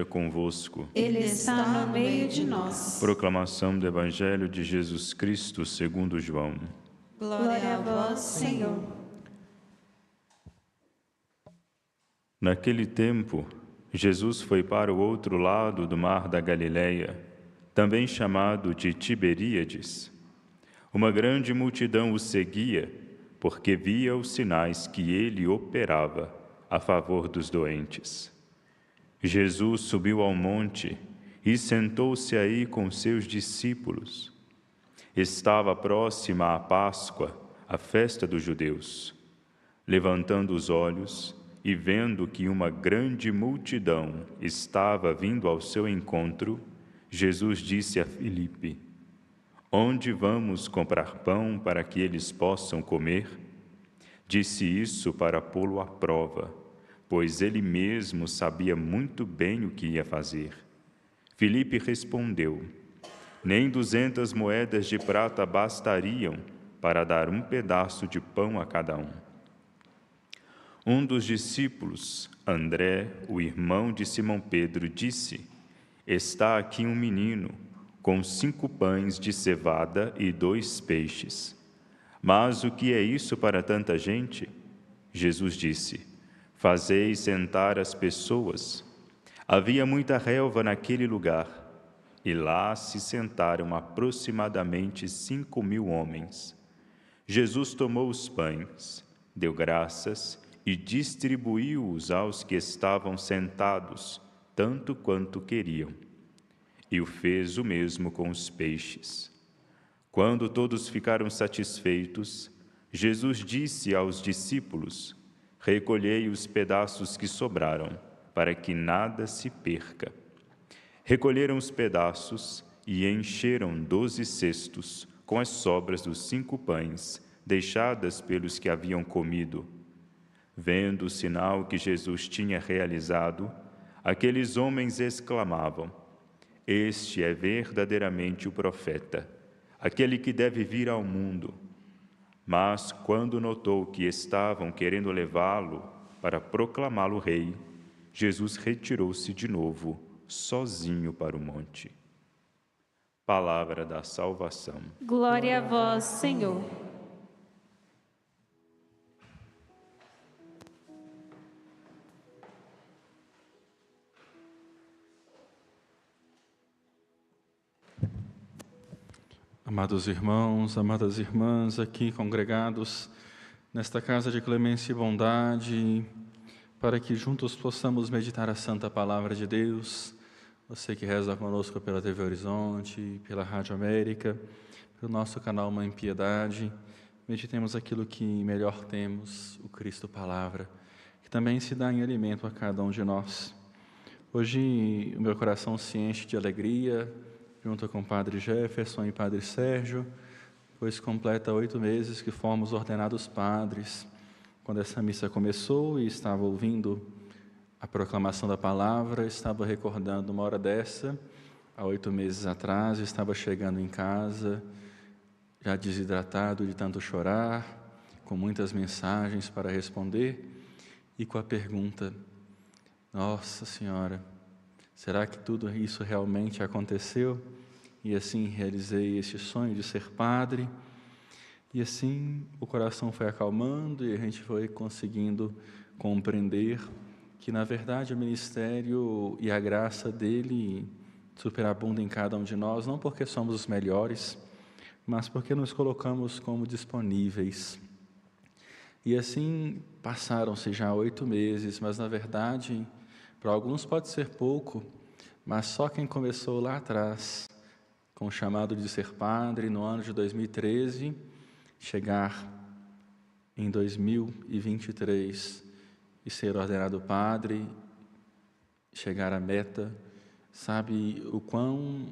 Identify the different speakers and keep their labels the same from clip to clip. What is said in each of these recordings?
Speaker 1: convosco.
Speaker 2: Ele está no meio de nós.
Speaker 1: Proclamação do Evangelho de Jesus Cristo segundo João.
Speaker 2: Glória a vós, Senhor.
Speaker 1: Naquele tempo, Jesus foi para o outro lado do mar da Galileia, também chamado de Tiberíades. Uma grande multidão o seguia, porque via os sinais que ele operava a favor dos doentes. Jesus subiu ao monte e sentou-se aí com seus discípulos. Estava próxima a Páscoa, a festa dos judeus. Levantando os olhos e vendo que uma grande multidão estava vindo ao seu encontro, Jesus disse a Filipe: Onde vamos comprar pão para que eles possam comer? Disse isso para pô-lo à prova, pois ele mesmo sabia muito bem o que ia fazer. Filipe respondeu: Nem 200 moedas de prata bastariam para dar um pedaço de pão a cada um. Um dos discípulos, André, o irmão de Simão Pedro, disse: Está aqui um menino com 5 pães de cevada e 2 peixes. Mas o que é isso para tanta gente? Jesus disse: Fazei sentar as pessoas. Havia muita relva naquele lugar, e lá se sentaram aproximadamente 5.000 homens. Jesus tomou os pães, deu graças e distribuiu-os aos que estavam sentados, tanto quanto queriam. E o fez o mesmo com os peixes. Quando todos ficaram satisfeitos, Jesus disse aos discípulos: Recolhei os pedaços que sobraram, para que nada se perca. Recolheram os pedaços e encheram 12 cestos com as sobras dos 5 pães, deixadas pelos que haviam comido. Vendo o sinal que Jesus tinha realizado, aqueles homens exclamavam: Este é verdadeiramente o profeta, aquele que deve vir ao mundo. Mas, quando notou que estavam querendo levá-lo para proclamá-lo rei, Jesus retirou-se de novo, sozinho para o monte. Palavra da salvação.
Speaker 2: Glória a vós, Senhor.
Speaker 3: Amados irmãos, amadas irmãs, aqui congregados nesta casa de clemência e bondade, para que juntos possamos meditar a santa palavra de Deus. Você que reza conosco pela TV Horizonte, pela Rádio América, pelo nosso canal Mãe Piedade, meditemos aquilo que melhor temos, o Cristo Palavra, que também se dá em alimento a cada um de nós. Hoje o meu coração se enche de alegria, junto com o Padre Jefferson e Padre Sérgio, pois completa 8 meses que fomos ordenados padres. Quando essa missa começou e estava ouvindo a proclamação da palavra, estava recordando uma hora dessa, há 8 meses atrás, estava chegando em casa, já desidratado de tanto chorar, com muitas mensagens para responder, e com a pergunta: Nossa Senhora, será que tudo isso realmente aconteceu? E assim realizei este sonho de ser padre. E assim o coração foi acalmando e a gente foi conseguindo compreender que, na verdade, o ministério e a graça dele superabundam em cada um de nós, não porque somos os melhores, mas porque nos colocamos como disponíveis. E assim passaram-se já 8 meses, mas na verdade, para alguns pode ser pouco, mas só quem começou lá atrás, com o chamado de ser padre no ano de 2013, chegar em 2023 e ser ordenado padre, chegar à meta, sabe o quão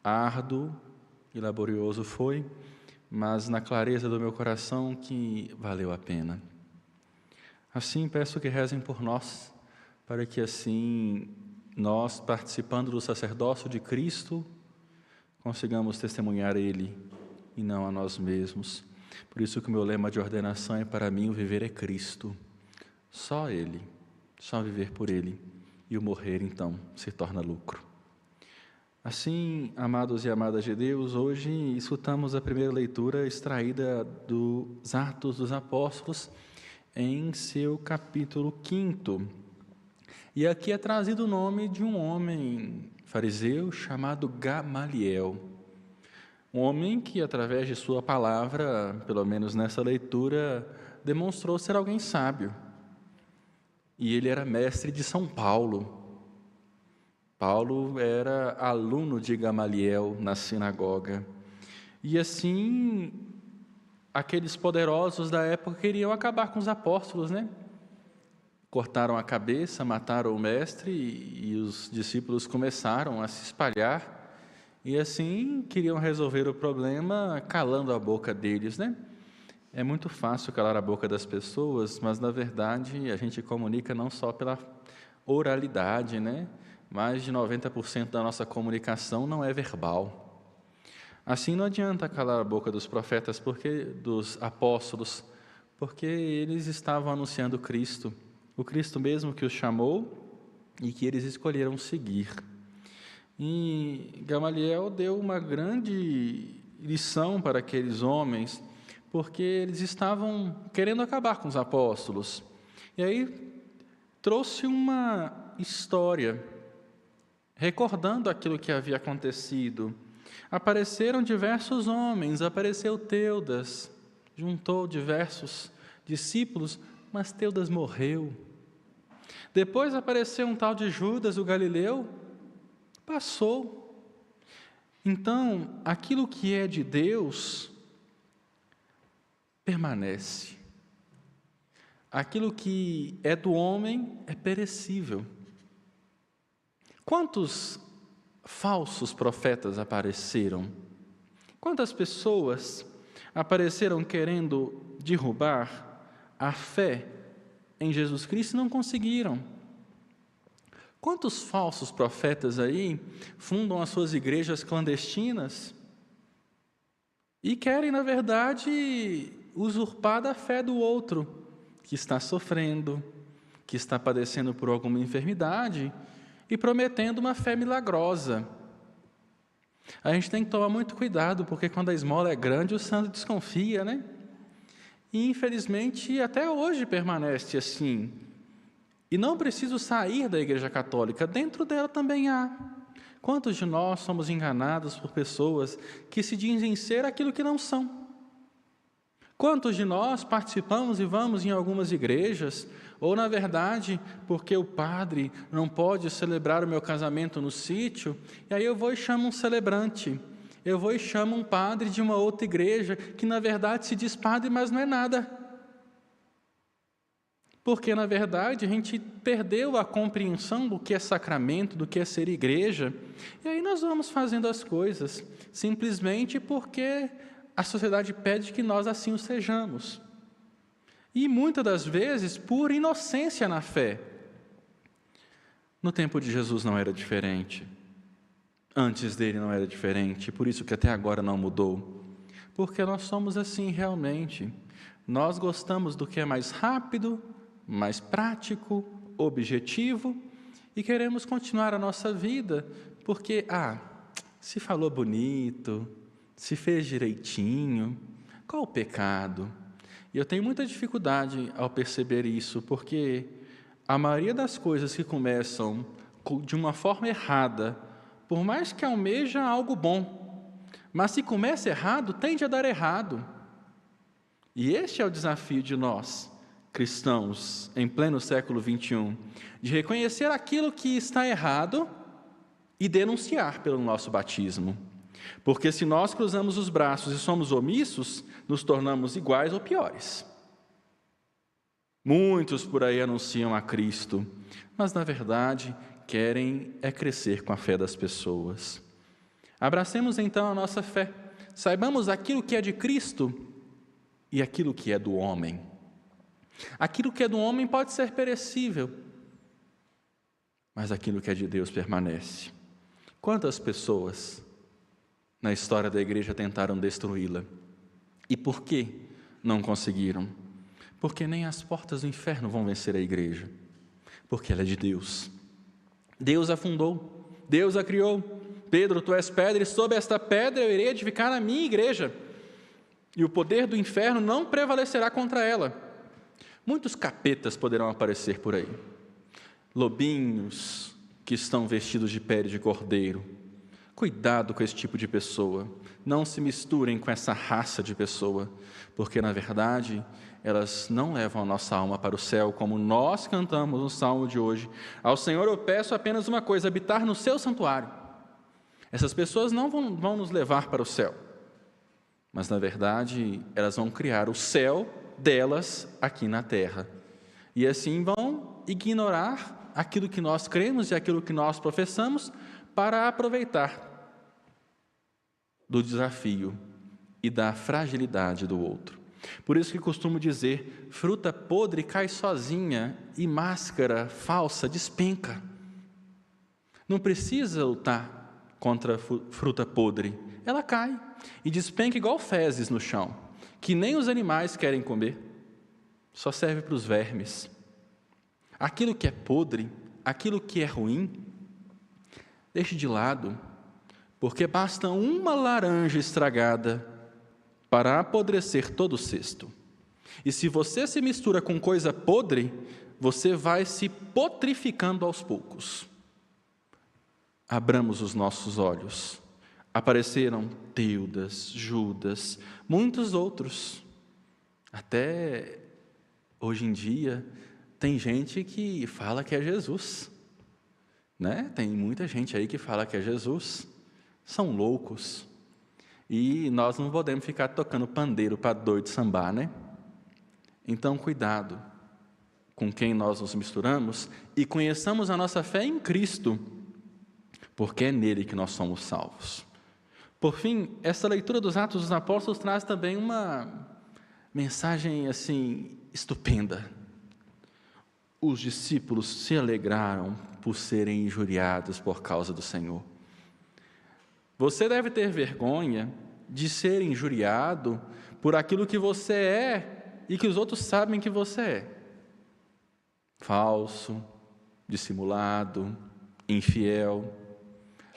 Speaker 3: árduo e laborioso foi, mas na clareza do meu coração que valeu a pena. Assim, peço que rezem por nós, para que assim nós, participando do sacerdócio de Cristo, consigamos testemunhar Ele e não a nós mesmos. Por isso que o meu lema de ordenação é: para mim o viver é Cristo. Só Ele, só viver por Ele. e o morrer, então, se torna lucro. Assim, amados e amadas de Deus, hoje escutamos a primeira leitura extraída dos Atos dos Apóstolos, em seu capítulo 5. E aqui é trazido o nome de um homem fariseu chamado Gamaliel. Um homem que, através de sua palavra, pelo menos nessa leitura, demonstrou ser alguém sábio. E ele era mestre de São Paulo. Paulo era aluno de Gamaliel na sinagoga. E assim, aqueles poderosos da época queriam acabar com os apóstolos, né? Cortaram a cabeça, mataram o mestre e os discípulos começaram a se espalhar. E assim, queriam resolver o problema calando a boca deles, né? É muito fácil calar a boca das pessoas, mas na verdade a gente comunica não só pela oralidade, né? Mais de 90% da nossa comunicação não é verbal. Assim não adianta calar a boca dos profetas, dos apóstolos, porque eles estavam anunciando Cristo, o Cristo mesmo que os chamou e que eles escolheram seguir. E Gamaliel deu uma grande lição para aqueles homens, porque eles estavam querendo acabar com os apóstolos. E aí trouxe uma história recordando aquilo que havia acontecido. Apareceram diversos homens, apareceu Teudas, juntou diversos discípulos, mas Teudas morreu. Depois apareceu um tal de Judas, o Galileu, passou. Então, aquilo que é de Deus permanece. Aquilo que é do homem é perecível. Quantos falsos profetas apareceram? Quantas pessoas apareceram querendo derrubar a fé em Jesus Cristo e não conseguiram? Quantos falsos profetas aí fundam as suas igrejas clandestinas e querem, na verdade, usurpar da fé do outro que está sofrendo, que está padecendo por alguma enfermidade e prometendo uma fé milagrosa. A gente tem que tomar muito cuidado, porque quando a esmola é grande, o santo desconfia, né? E, infelizmente, até hoje permanece assim. E não preciso sair da Igreja Católica, dentro dela também há. Quantos de nós somos enganados por pessoas que se dizem ser aquilo que não são? Quantos de nós participamos e vamos em algumas igrejas, ou na verdade, porque o padre não pode celebrar o meu casamento no sítio, e aí eu vou e chamo um celebrante, eu vou e chamo um padre de uma outra igreja, que na verdade se diz padre, mas não é nada. Porque na verdade a gente perdeu a compreensão do que é sacramento, do que é ser igreja, e aí nós vamos fazendo as coisas, simplesmente porque a sociedade pede que nós assim o sejamos. E muitas das vezes por inocência na fé. No tempo de Jesus não era diferente. Antes dele não era diferente, por isso que até agora não mudou. Porque nós somos assim realmente. Nós gostamos do que é mais rápido, mais prático, objetivo, e queremos continuar a nossa vida, porque, se falou bonito, se fez direitinho, qual o pecado? E eu tenho muita dificuldade ao perceber isso, porque a maioria das coisas que começam de uma forma errada, por mais que almeja algo bom, mas se começa errado, tende a dar errado. E este é o desafio de nós, cristãos, em pleno século XXI, de reconhecer aquilo que está errado e denunciar pelo nosso batismo. Porque se nós cruzamos os braços e somos omissos, nos tornamos iguais ou piores. Muitos por aí anunciam a Cristo, mas na verdade querem crescer com a fé das pessoas. Abracemos então a nossa fé, saibamos aquilo que é de Cristo e aquilo que é do homem. Aquilo que é do homem pode ser perecível, mas aquilo que é de Deus permanece. Quantas pessoas na história da igreja tentaram destruí-la? E por que não conseguiram? Porque nem as portas do inferno vão vencer a igreja, porque ela é de Deus. Deus a fundou, Deus a criou. Pedro, tu és pedra, e sob esta pedra eu irei edificar a minha igreja, e o poder do inferno não prevalecerá contra ela. Muitos capetas poderão aparecer por aí, lobinhos que estão vestidos de pele de cordeiro. Cuidado com esse tipo de pessoa, não se misturem com essa raça de pessoa, porque na verdade elas não levam a nossa alma para o céu, como nós cantamos no salmo de hoje. Ao Senhor eu peço apenas uma coisa: habitar no seu santuário. Essas pessoas não vão nos levar para o céu, mas na verdade elas vão criar o céu delas aqui na terra, e assim vão ignorar aquilo que nós cremos e aquilo que nós professamos, para aproveitar do desafio e da fragilidade do outro. Por isso que costumo dizer: fruta podre cai sozinha e máscara falsa despenca. Não precisa lutar contra a fruta podre, ela cai e despenca igual fezes no chão, que nem os animais querem comer, só serve para os vermes. Aquilo que é podre, aquilo que é ruim, deixe de lado, porque basta uma laranja estragada para apodrecer todo o cesto. E se você se mistura com coisa podre, você vai se putrificando aos poucos. Abramos os nossos olhos. Apareceram Teudas, Judas, muitos outros. Até hoje em dia tem gente que fala que é Jesus, né? Tem muita gente aí que fala que é Jesus. São loucos. E nós não podemos ficar tocando pandeiro para doido sambar, né? Então, cuidado com quem nós nos misturamos e conheçamos a nossa fé em Cristo, porque é nele que nós somos salvos. Por fim, essa leitura dos Atos dos Apóstolos traz também uma mensagem assim estupenda. Os discípulos se alegraram por serem injuriados por causa do Senhor. Você deve ter vergonha de ser injuriado por aquilo que você é e que os outros sabem que você é. Falso, dissimulado, infiel.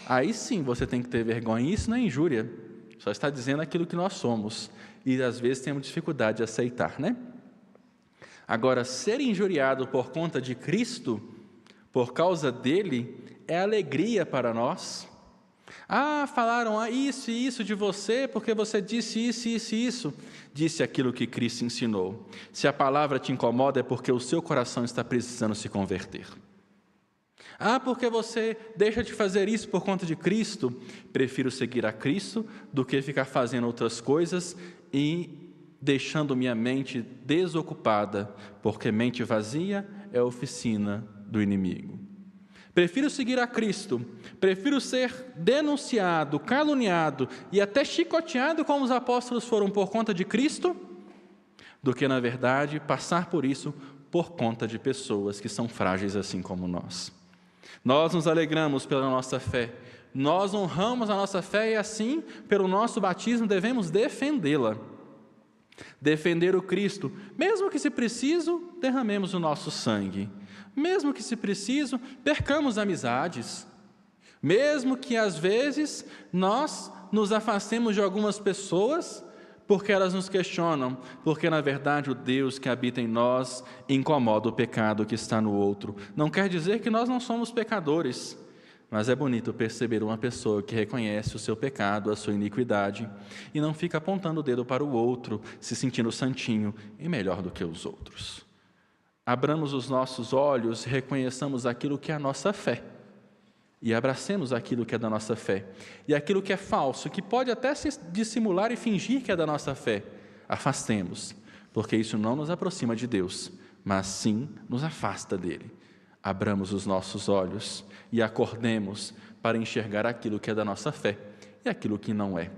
Speaker 3: Aí sim você tem que ter vergonha. Isso não é injúria, só está dizendo aquilo que nós somos. E às vezes temos dificuldade de aceitar, né? Agora, ser injuriado por conta de Cristo, por causa dele, é alegria para nós. Falaram isso e isso de você, porque você disse isso, isso e isso. Disse aquilo que Cristo ensinou. Se a palavra te incomoda, é porque o seu coração está precisando se converter. Porque você deixa de fazer isso por conta de Cristo. Prefiro seguir a Cristo do que ficar fazendo outras coisas e deixando minha mente desocupada, porque mente vazia é oficina do inimigo. Prefiro seguir a Cristo, prefiro ser denunciado, caluniado e até chicoteado como os apóstolos foram por conta de Cristo, do que, na verdade, passar por isso por conta de pessoas que são frágeis assim como nós. Nós nos alegramos pela nossa fé, nós honramos a nossa fé e assim, pelo nosso batismo, devemos defendê-la. Defender o Cristo, mesmo que se preciso, derramemos o nosso sangue. Mesmo que se preciso, percamos amizades. Mesmo que às vezes nós nos afastemos de algumas pessoas, porque elas nos questionam, porque na verdade o Deus que habita em nós incomoda o pecado que está no outro. Não quer dizer que nós não somos pecadores, mas é bonito perceber uma pessoa que reconhece o seu pecado, a sua iniquidade, e não fica apontando o dedo para o outro, se sentindo santinho e melhor do que os outros. Abramos os nossos olhos e reconheçamos aquilo que é a nossa fé, e abracemos aquilo que é da nossa fé, e aquilo que é falso, que pode até se dissimular e fingir que é da nossa fé, afastemos, porque isso não nos aproxima de Deus, mas sim nos afasta dele. Abramos os nossos olhos e acordemos para enxergar aquilo que é da nossa fé e aquilo que não é.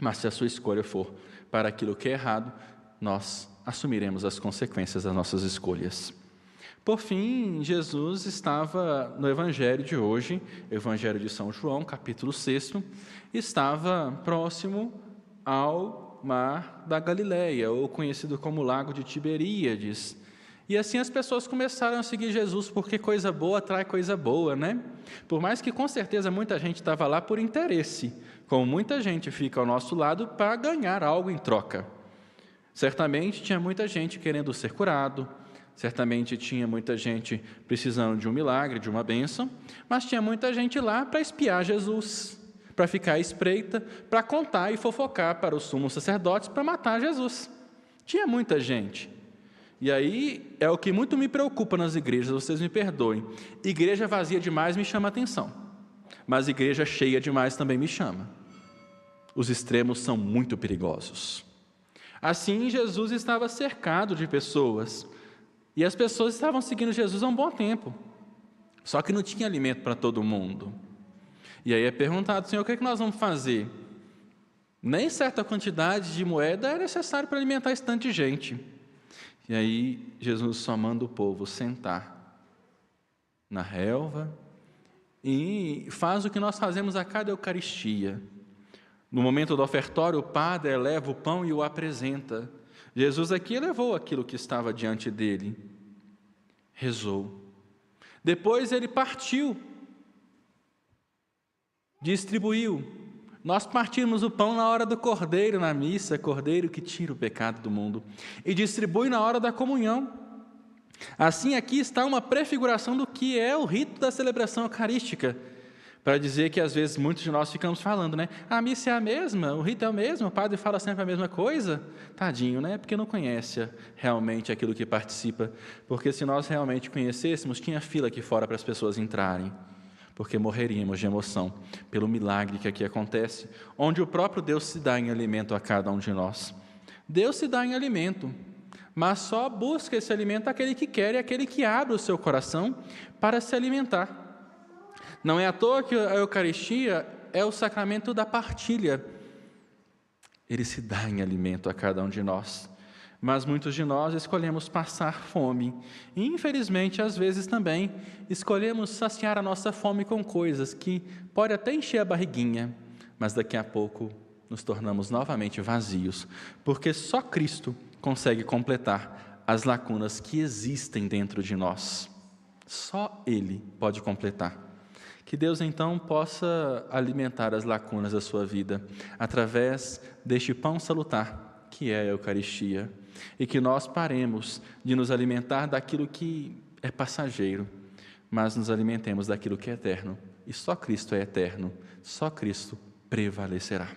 Speaker 3: Mas se a sua escolha for para aquilo que é errado, nós assumiremos as consequências das nossas escolhas. Por fim, Jesus estava no Evangelho de hoje, Evangelho de São João, capítulo 6, estava próximo ao mar da Galileia, ou conhecido como Lago de Tiberíades. E assim as pessoas começaram a seguir Jesus, porque coisa boa atrai coisa boa, né? Por mais que com certeza muita gente estava lá por interesse, como muita gente fica ao nosso lado para ganhar algo em troca. Certamente tinha muita gente querendo ser curado, certamente tinha muita gente precisando de um milagre, de uma bênção, mas tinha muita gente lá para espiar Jesus, para ficar à espreita, para contar e fofocar para os sumos sacerdotes, para matar Jesus. Tinha muita gente. E aí é o que muito me preocupa nas igrejas, vocês me perdoem. Igreja vazia demais me chama a atenção, mas igreja cheia demais também me chama. Os extremos são muito perigosos. Assim, Jesus estava cercado de pessoas, e as pessoas estavam seguindo Jesus há um bom tempo, só que não tinha alimento para todo mundo. E aí é perguntado: Senhor, o que é que nós vamos fazer? Nem certa quantidade de moeda é necessário para alimentar esse tanto de gente. E aí Jesus só manda o povo sentar na relva e faz o que nós fazemos a cada Eucaristia. No momento do ofertório, o padre eleva o pão e o apresenta. Jesus aqui levou aquilo que estava diante dele, rezou. Depois ele partiu, distribuiu. Nós partimos o pão na hora do cordeiro na missa, cordeiro que tira o pecado do mundo, e distribui na hora da comunhão. Assim, aqui está uma prefiguração do que é o rito da celebração eucarística, para dizer que às vezes muitos de nós ficamos falando, né? A missa é a mesma, o rito é o mesmo, o padre fala sempre a mesma coisa. Tadinho, né? Porque não conhece realmente aquilo que participa. Porque se nós realmente conhecêssemos, tinha fila aqui fora para as pessoas entrarem, porque morreríamos de emoção pelo milagre que aqui acontece, onde o próprio Deus se dá em alimento a cada um de nós. Deus se dá em alimento, mas só busca esse alimento aquele que quer e aquele que abre o seu coração para se alimentar. Não é à toa que a Eucaristia é o sacramento da partilha. Ele se dá em alimento a cada um de nós. Mas muitos de nós escolhemos passar fome. E, infelizmente, às vezes também, escolhemos saciar a nossa fome com coisas que pode até encher a barriguinha, mas daqui a pouco nos tornamos novamente vazios, porque só Cristo consegue completar as lacunas que existem dentro de nós. Só Ele pode completar. Que Deus, então, possa alimentar as lacunas da sua vida através deste pão salutar, que é a Eucaristia, e que nós paremos de nos alimentar daquilo que é passageiro, mas nos alimentemos daquilo que é eterno. E só Cristo é eterno, só Cristo prevalecerá.